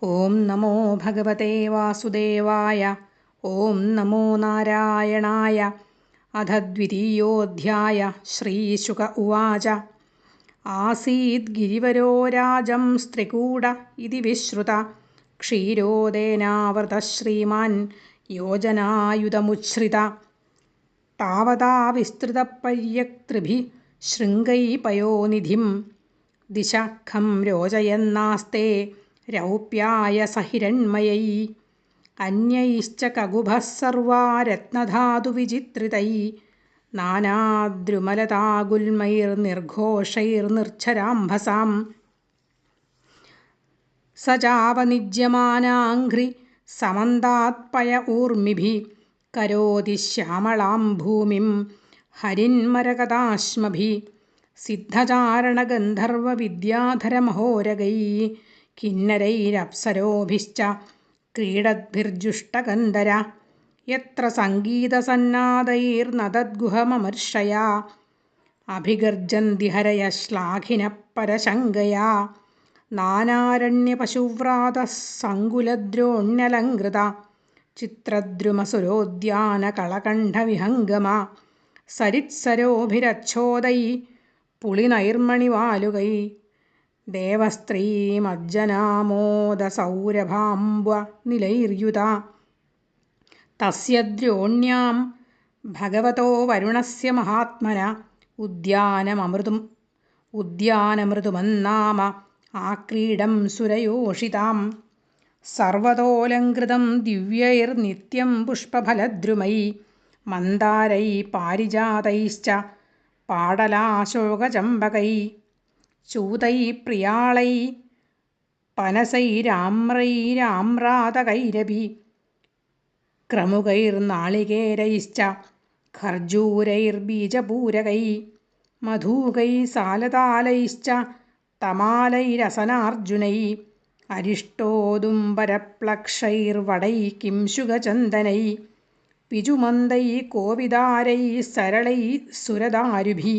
ഓം നമോ ഭഗവതേ വാസുദേവായ. ഓം നമോ നാരായണായ. അഥ ദ്വിതീയോऽധ്യായ. ശ്രീശുക ഉവാച. ആസീദ് ഗിരിവരോ രാജം സ്ത്രികൂട ഇതി വിശ്രുത ക്ഷീരോദേനാവൃതഃ ശ്രീമാൻ യോജനായുധമുച്ഛ്രിത താവതാ വിസ്തൃതപര്യക്തൃഭിः ശൃംഗൈः പയോനിധിം ദിശഃഖം രോചയന്നാസ്തേ രൗപ്യായ സഹിരൺമയൈ അന്യൈശ്ച കകുഭഃ സർവാ രത്നധാതുവിചിത്രിതൈ നാനാദ്രുമലതാഗുൽമൈർനിർഘോഷൈർനിർഝരാംഭസാം സ ചാവനിജ്യമാനാഘ്രി സമന്താത്പയ ഊർമിഭിः കരോതി ശ്യാമളാം ഭൂമിം ഹരിന്മരകതാശ്മഭിः സിദ്ധചാരണഗന്ധർവവിദ്യാധരമഹോരഗൈः കിന്നരൈരപ്സരോഭിശ്ച ക്രീഡദ്ഭിർജുഷ്ടകന്ധര യത്ര സംഗീതസന്നാദൈർനദദ്ഗുഹമമർഷയാ അഭിഗർജന്തി ഹരയഃ ശ്ലാഘിനഃ പരശങ്കയാ നാനാരണ്യപശുവ്രാതഃ സങ്കുലദ്രോണ്യലങ്കൃത ചിത്രദ്രുമസുരോദ്യാനകളകണ്ഠവിഹംഗമ സരിത്സരോഭിരച്ഛോദൈ പുളിനൈർമണിവാലുകൈ ദേവസ്ത്രീമജ്ജനാമോദസൗരഭാംബനിലൈർയുത തസ്യ ദ്രോണ്യാം ഭഗവതോ വരുണസ്യ മഹാത്മന ഉദ്യാനമൃതുമന്നാമ ആക്രീഡം സുരയോഷിതാം സർവതോലങ്കൃതം ദിവ്യൈർനിത്യം പുഷ്പഫലദ്രുമൈ മന്ദാരൈ പാരിജാതൈശ്ച പാടലാശോകചമ്പകൈ ചൂതൈ പ്രിയാളൈ പനസൈരാമ്രൈരാമ്രാതകൈരപി ക്രമുകൈർനാളികേരൈശ്ച ഖർജൂരൈർബീജപൂരകൈ മധൂകൈ സാലതാലൈശ്ച തമാലൈരസനാർജുനൈ അരിഷ്ടോദുംബരപ്ലക്ഷൈർവടൈ കിംശുകചന്ദനൈ പിജുമന്ദൈ കോവിദാരൈ സരളൈ സുരദാരുഭി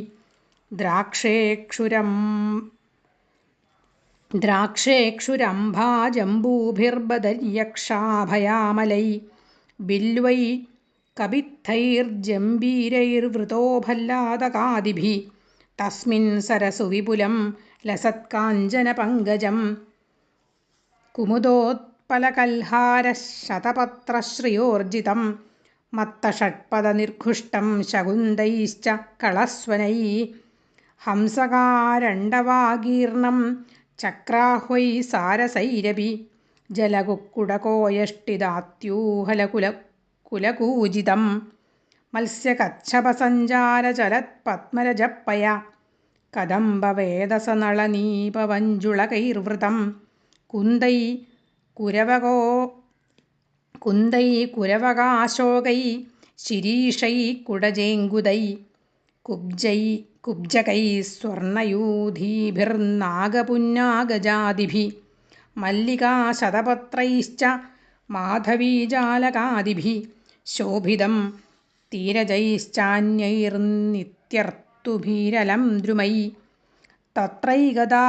ദ്രാക്ഷേക്ഷുരംഭാജംബൂഭിർബദര്യക്ഷാഭയാമലൈ ബില്വൈ കപിത്തൈർജംബീരൈർവൃതോഭല്ലാദകാദിഭി തസ്മിൻ സരസു വിപുലം ലസത്കാഞ്ചനപങ്കജം കുമുദോത്പലകൽഹാരശതപത്രശ്രിയോർജിതം മത്തഷട്പദനിർഘുഷ്ടം ശകുന്തൈശ്ച കളസ്വനൈ ഹംസകാരണ്ഡവാഗീർണം ചക്രാഹ്വൈ സാരസൈരപി ജലകുക്കുടകോയഷ്ടിദാത്യൂഹലകുലകൂജിതം മത്സ്യകച്ഛപസഞ്ചാരചലത്പത്മരജപ്പയ കദംബവേദസനളനീപവഞ്ജുളകൈർവൃതം കുന്തൈ കുരവകാശോകൈ ശിരീഷൈ കുടജേങ്കുദൈ കുബ്ജകൈ സ്വർണയൂഥീഭിർനാഗപുന്നാഗജാദിഭി മല്ലികാശതപത്രൈശ്ച മാധവീജാലകാദിഭി ശോഭിതം തീരജൈശ്ചാന്യൈർനിത്യർത്തുഭീരലം ദ്രുമൈ തത്രൈകദാ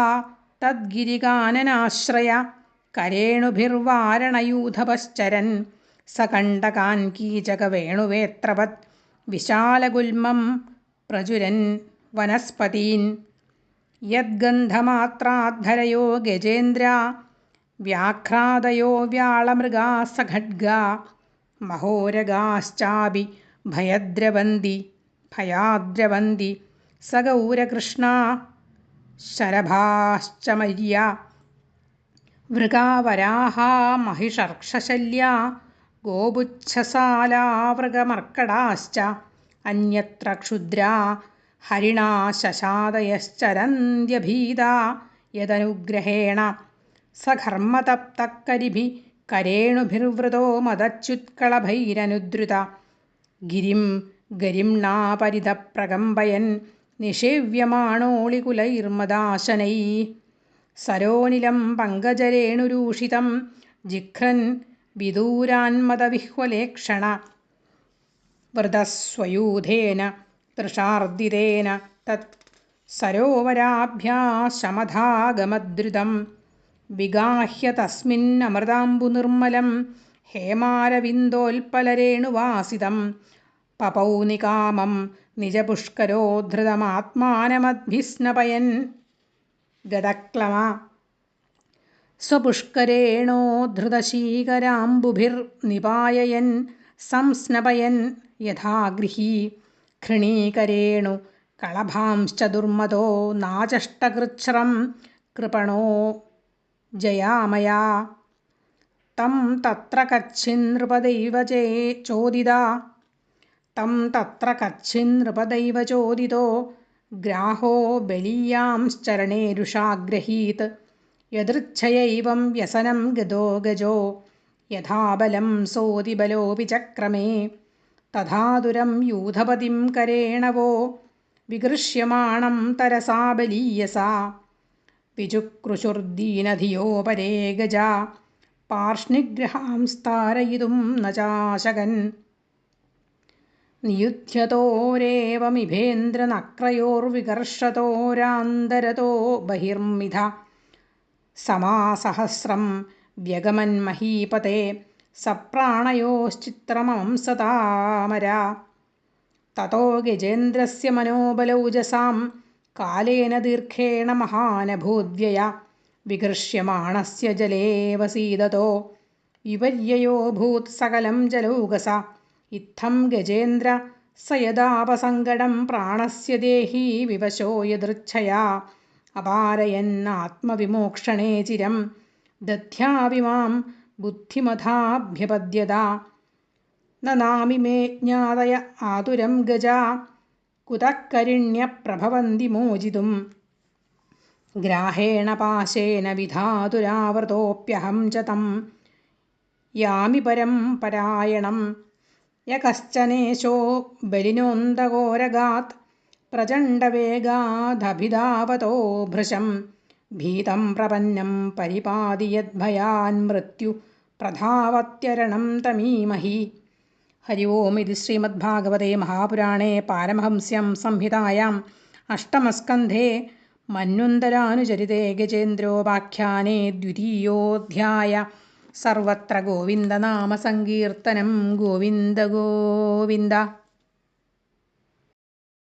തദ്ഗിരികാനനാശ്രയ കരേണുഭിർവാരണയൂഥപശ്ചരൻ സകണ്ഠകാൻ കീചകവേണുവേത്രവത് വിശാലഗുൽമം പ്രചുരൻ വനസ്പതീൻ യദ്ഗന്ധമാത്രാദ്ധരയോ ഗജേന്ദ്രാ വ്യാഘ്രാദയോ വ്യാളമൃഗാ സഖഡ്ഗാ മഹോരഗാശ്ചാപി ഭയാദ്രവന്തി സഗൗരകൃഷ്ണാ ശരഭാശ്ചമര്യ വൃകാവരാഹാ മഹിഷർക്ഷശല്യാ ഗോപുച്ഛസാലാവൃഗമർക്കടാശ്ച അന്യത്ര ക്ഷുദ്രാ ഹരിണാ ശശാദയശ്ചരന്ത്യഭീതാ യദനുഗ്രഹേണ സഘർമ്മതപ്തക്കരിഭി കരേണുഭിർവൃതോ മദച്യുത്കളഭൈരനുദ്രുത ഗിരിം ഗരിംണാ പരിതപ്രകമ്പയൻ നിഷേവ്യമാണോളികുലൈർമദാശനൈ സരോനിലം പങ്കജരേണുരൂഷിതം ജിഘ്രൻ വിദൂരാന്മദവിഹ്വലേക്ഷണ വൃതസ്വയൂഥേന തൃഷാർദിതേന തത് സരോവരാഭ്യാശമധാഗമദ്രുതം വിഗാഹ്യ തസ്മിന്നമൃതാംബുനിർമ്മലം ഹേമാരവിന്ദോൽപലരേണുവാസിതം പപൗനികാമം നിജപുഷ്കരോദ്ധൃതമാത്മാനമദ്ഭിസ്നപയൻ ഗതക്ലമ സ്വപുഷ്കരേണോദ്ധൃതശീകരാംബുഭിർനിപായയൻ സംസ്നപയൻ യഥാഗൃഹീ ഘൃണീകരേണു കളഭാംശ്ച ദുർമതോ നാചഷ്ടകൃച്ഛ്രം കൃപണോ ജയാമയാ തം തത്ര കച്ഛിന്നൃപദൈവ ചോദിതോ ഗ്രാഹോ ബലീയാംശ്ചരണേരുഷാഗ്രഹീത് യദൃച്ഛയൈവം വ്യസനം ഗതോ ഗജോ യഥാബലം സോതിബലോപി ചക്രമേ തഥാതുരം യൂഥപതിം കരേണവോ വിഗൃഹ്യമാണം തരസാ ബലീയസാ വിചുക്രുശുർദീനധിയോ പരേ ഗജാ പാർഷ്ണിഗ്രഹാംസ്താരയിതും ന ചാശകൻ നിയുധ്യതോരേവമിഭേന്ദ്രനക്രയോർവികർഷതോരാന്തരതോ ബഹിർമിഥ സമാസഹസ്രം വ്യഗമന്മഹീപതേ സപ്രാണയോശ്ചിത്രമംസതാമരാ തതോ ഗജേന്ദ്രസ്യ മനോബലൗജസാം കാലേന ദീർഘേണ മഹാനഭൂദ്വ്യയ വികൃഷ്യമാണസ്യ ജലേ വസീദതോ വിപര്യയോഭൂത് സകലം ജലൗകസ ഇത്തം ഗജേന്ദ്ര സ യദാപസങ്കടം പ്രാണസ്യ ദേഹി വിവശോ യദൃച്ഛയാ അപാരയന്നാത്മവിമോക്ഷണേ ചിരം ദധ്യാവിമാം ബുദ്ധിമഥാഭ്യപദ്യത നനാമി മേ ജ്ഞാതയ ആതുരം ഗജാ കുതഃ കരിണ്യപ്രഭവന്തി മോചിതും ഗ്രാഹേണ പാശേന വിധാതുരാവൃതോപ്യഹം ച തം യാമി പരം പരായണം യ കശ്ചനേശോ ബലിനോന്തകോരഗാത് പ്രചണ്ഡവേഗാദഭിധാവതോ ഭൃശം ഭീതം പ്രപന്നം പരിപാതി യദ്ഭയാൻ മൃത്യു പ്രധാവത്യരണം തമീമഹി. ഹരി ഓം. ഇത് ശ്രീമദ്ഭാഗവതേ മഹാപുരാണേ പാരമഹംസ്യം സംഹിതായാം അഷ്ടമസ്കന്ധേ മന്വന്തരാനുചരിതേ ഗജേന്ദ്രോപാഖ്യാനേ ദ്വിതീയോऽധ്യായ. സർവത്ര ഗോവിന്ദനാമസങ്കീർത്തനം. ഗോവിന്ദ ഗോവിന്ദ.